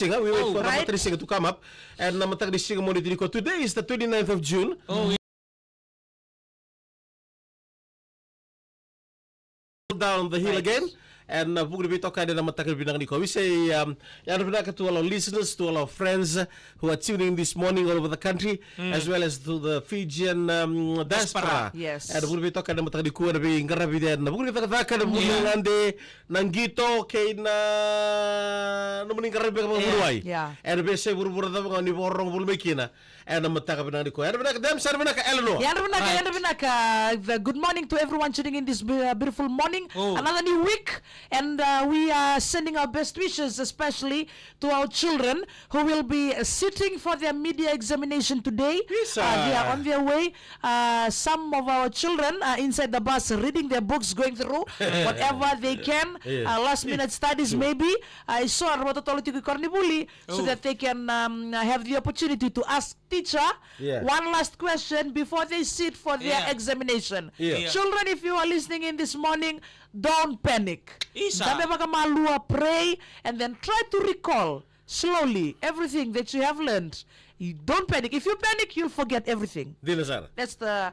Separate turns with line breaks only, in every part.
We wait for
right.
Namatag to come up. And Namatag monitor ko. Today is the 29th of June. Down the hill again. And we're going to be talking about we say to all our listeners, to all our friends who are tuning in this morning all over the country, as well as to the Fijian diaspora.
Yes.
And we're going to be talking about the kuwa na ngarabi din. We're going to be talking about the nangito kay na numuning ngarabi ka mga buruay.
Yeah.
And we say we're going to be borong bulmekina. And I'm talking about the kuwa. And them sir na ka Eleanor.
Good morning to everyone tuning in this beautiful morning. Another new week. And we are sending our best wishes, especially to our children who will be sitting for their media examination today.
Yes,
they are on their way. Some of our children are inside the bus reading their books, going through whatever they can. Last minute studies, maybe. I saw Rototolitiku Kornibuli so that they can have the opportunity to ask teacher one last question before they sit for their examination. Children, if you are listening in this morning, don't panic. Pray and then try to recall slowly everything that you have learned. You don't panic. If you panic, you'll forget everything. That's the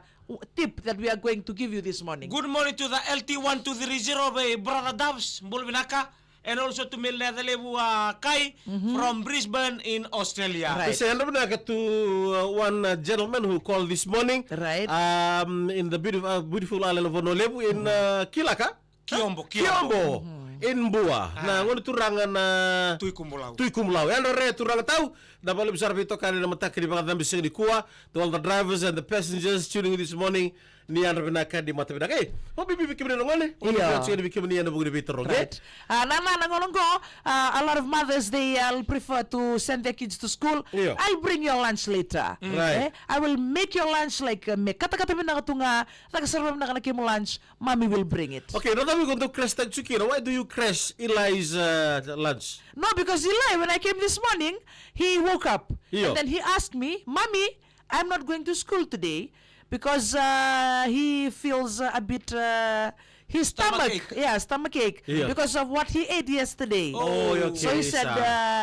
tip that we are going to give you this morning.
Good morning to the LT1230 by Brother Dubs, Bulvinaka, and also to Milnadalebu Kai from Brisbane in Australia.
Right. To one gentleman who called this morning,
right?
In the beautiful island of Honolulu in Kilaka.
Kiombo.
In Bua. Na ngono turangan na Tuikumlau. And re turang tau na bali besar bito kani na matake di mga dambising di kuwa to all the drivers and the passengers tuning in this morning ni ano binaka di mata binaka. Hobi bibikim ni ngone. Oni bikim ni ano bugi bito roge.
Right. A lot of mothers they prefer to send their kids to school. I'll bring your lunch later.
Right.
I will make your lunch like me kata-kata binaka tunga nakaserve na kanaki mo lunch. Mommy will bring it.
Okay, now that we're going to crash that Chukino, why do you crash Eli's lunch?
No, because Eli, when I came this morning, he woke up. And then he asked me, Mommy, I'm not going to school today because he feels a bit... his stomach ache because of what he ate yesterday. So he said,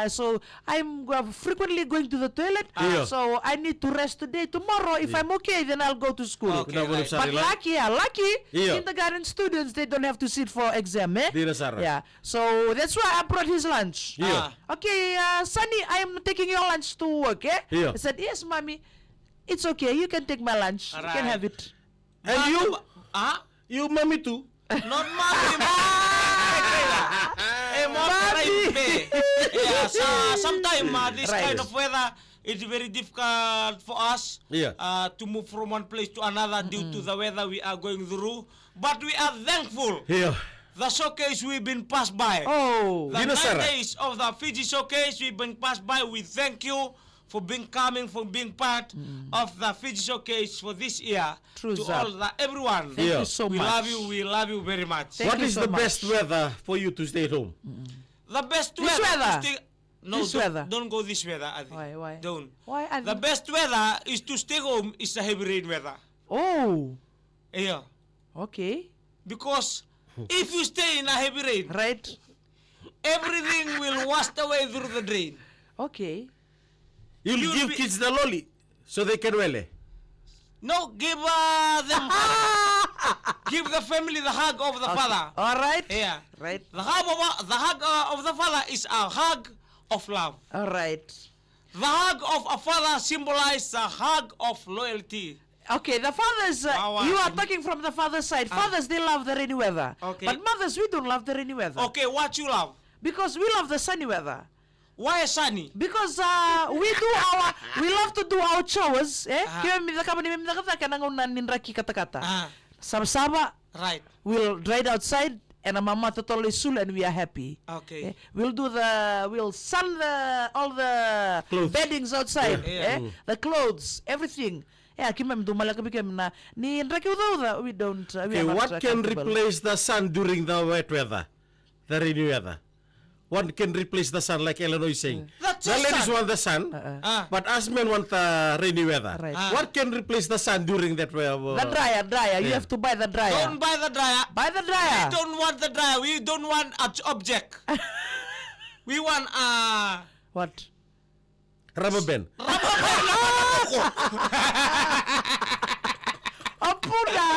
so I'm frequently going to the toilet, so I need to rest today. Tomorrow, if I'm okay, then I'll go to school.
Okay,
right. But lucky, kindergarten students, they don't have to sit for exam. So that's why I brought his lunch. Okay, Sunny, I am taking your lunch to work. I said, yes, Mommy, it's okay. You can take my lunch. You can have it.
And you? You, Mommy, too?
Not mommy. Sometimes this kind of weather is very difficult for us to move from one place to another due to the weather we are going through. But we are thankful. The showcase we've been passed by.
The
9 days of the Fiji showcase we've been passed by. We thank you for being part of the Fiji showcase for this year.
True,
to all everyone.
Thank you so much.
We love you very much.
What is the best weather for you to stay at home?
The best
this weather.
Don't go this weather.
Why?
Don't.
Why?
The best weather is to stay home is the heavy rain weather.
Okay.
Because if you stay in a heavy rain, everything will wash away through the drain.
Okay.
You'll give kids the lolly so they can wele.
No, give them give the family the hug of the father.
All right.
Right. The hug of the father is a hug of love.
All right.
The hug of a father symbolizes a hug of loyalty.
Okay, the fathers, you are talking from the father's side. Fathers, they love the rainy weather.
Okay.
But mothers, we don't love the rainy weather.
Okay, what you love?
Because we love the sunny weather.
Why sunny?
Because we love to do our chores. Sama-sama.
Right.
We'll ride outside and mama totally sul and we are happy.
Okay.
We'll sun all the
clothes.
beddings outside. The clothes, everything. We don't.
What can replace the sun during the wet weather, the rainy weather? What can replace the sun, like Eleanor is saying? The ladies want the sun, but us men want the rainy weather. What can replace the sun during that weather?
The dryer. You have to buy the dryer.
Don't buy the dryer.
Buy the dryer.
We don't want the dryer. We don't want an object. We want
What?
Rubber band.
Apuna.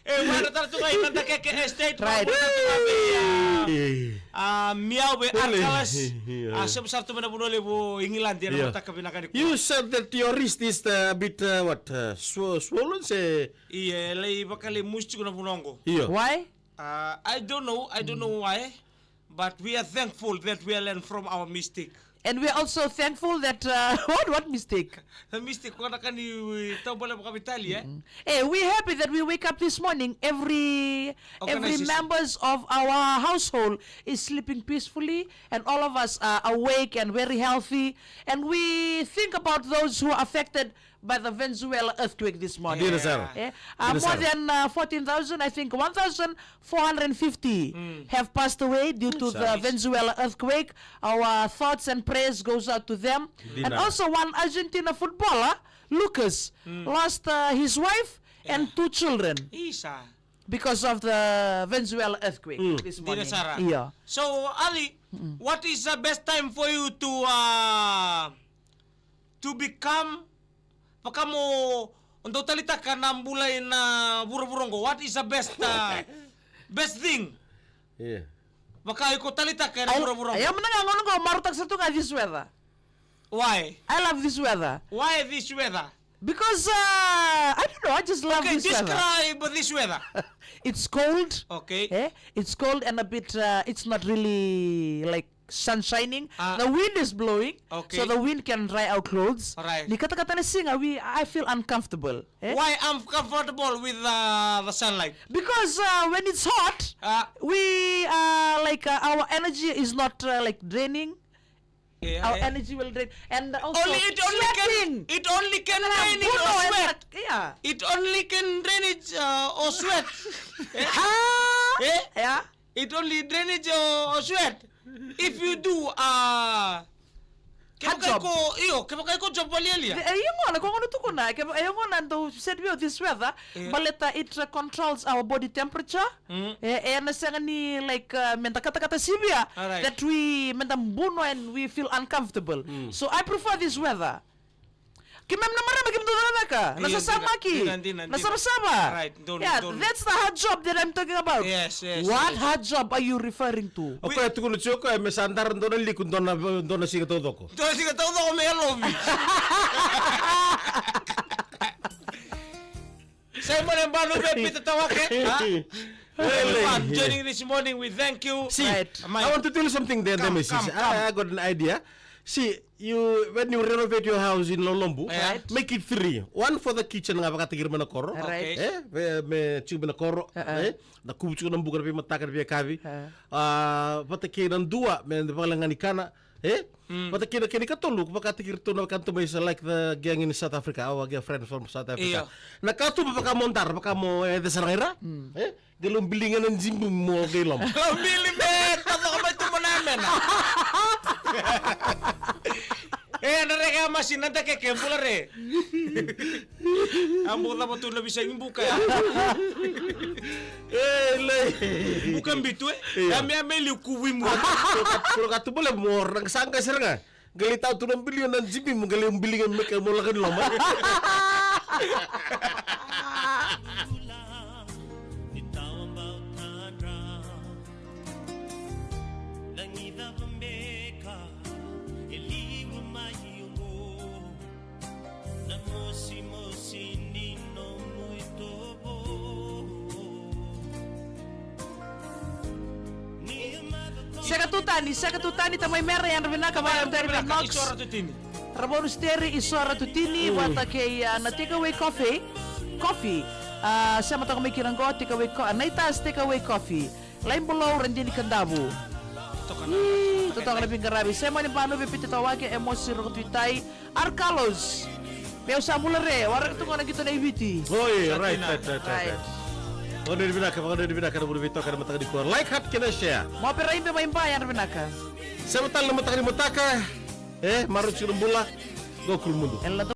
Mana tartu kai nanda ke estate
Right.
Miau be
Boleh.
arkalas.
Yeah.
Sebesar tu mana boleh bo England dia
Yeah.
nak kabinakan
You said that your wrist is a bit swollen, say.
Iya, lei bakali musti kuna punongo.
Yeah.
Why?
I don't know why, but we are thankful that we learn from our mistake.
And we're also thankful that what mistake?
The mistake ko na kani tahu boleh buka Italy
Hey, we're happy that we wake up this morning. Every
Organization.
members of our household is sleeping peacefully, and all of us are awake and very healthy. And we think about those who are affected by the Venezuela earthquake this morning.
Dina sir.
Eh?
Dina
More
sir.
than 14,000, I think 1,450 have passed away due to the Venezuela earthquake. Our thoughts and prayers goes out to them.
Dina.
And also one Argentina footballer, Lucas, lost his wife and 2 children
Isa.
because of the Venezuela earthquake this
Dina
morning.
Sara.
Yeah.
So Ali, what is the best time for you to become pakamo untuk talita ka na bulay na buro-burongo? What is the best thing?
Yeah.
Baka ko talita ka na buro-burongo.
Ayaw mo na nga ngono ko marutag sa tunga this weather.
Why?
I love this weather
Why this weather?
because I don't know, I just love
Okay,
this weather.
describe this weather.
It's cold.
Okay.
It's cold and a bit it's not really like sun shining. The wind is blowing,
Okay.
so the wind can dry our clothes.
Alright.
Ni kata-kata na singa, I feel uncomfortable.
Why I'm comfortable with the sunlight?
Because when it's hot, we like our energy is not like draining. Our energy will drain, and also
It only can drain it or sweat.
Yeah.
It only can drain it or sweat.
Yeah.
It only drain it or sweat. If you do
Hot job.
Kaya ko job wali ali.
Ayun nga, kung ano to ko na, ayun nga nando said we this weather, baleta it controls our body temperature. Nasa ni like menta kata-kata sibia
Alright.
that we menta mbuno and we feel uncomfortable. So I prefer this weather. Kimem na marami kim doon ka. Nasasama ki.
Di na.
Nasama-sama.
Right, don't.
That's the hard job that I'm talking about.
Yes.
What hard job are you referring to?
Okay, tu kuno choko ay mesandar ndona likun dona siga todo ko.
Todo siga todo ko may lobby. Say mo rin ba no bepit tawa ke? Joining this morning, we thank you.
See,
Right.
I want to tell you something there,
Come,
Mrs.
come.
I got an idea. See, when you renovate your house in Lolombu,
Right.
make it 3. 1 for the kitchen nga bakatigir mana koro.
Right.
Me chiu mana koro. Na kubuchu na mbuga na mataka na kavi. Patake na 2 me pangalangan ikana. Patake na kini katulu bakatigir to na kanto may like the gang in South Africa, our friend from South Africa.
Iyo.
Nakatu baka montar baka mo desarangera. Galong bilingan ng jimbum mo gilom.
Bili bet, tato ka ba ito mo namin? Nareka masin nanta ke kempula re. Ang buka mo tulo bisa yung buka ya. Bukan bitu kami ameli kuwi mo.
Kalau kata boleh mau orang sangka serang gali tahu tu 6 bilion dan jibi mo gali bilingan mereka mo lakan lama.
Sekatutani tamay mera yan rin na kamayang dari Knox.
Isora tutini.
Rabonus Terry Isora Tutini wata kay na takeaway coffee. Sa mata kami kiranggo takeaway takeaway coffee. Lain below rendini kandabu. Totoo na pingkarabi. Sa mo ni paano bipiti tawag emosi ro tuitay Arcalos. Pero sa mulare, wala ito nga nagito na ibiti.
Oh yeah, right. Kalau dari binaka na bulu bito kada mataka di kuar. Like hat kena share.
Mau perain pe main pa yan binaka.
Sa matang na mataka di mataka. Marut sinumbula. Go kul mundo.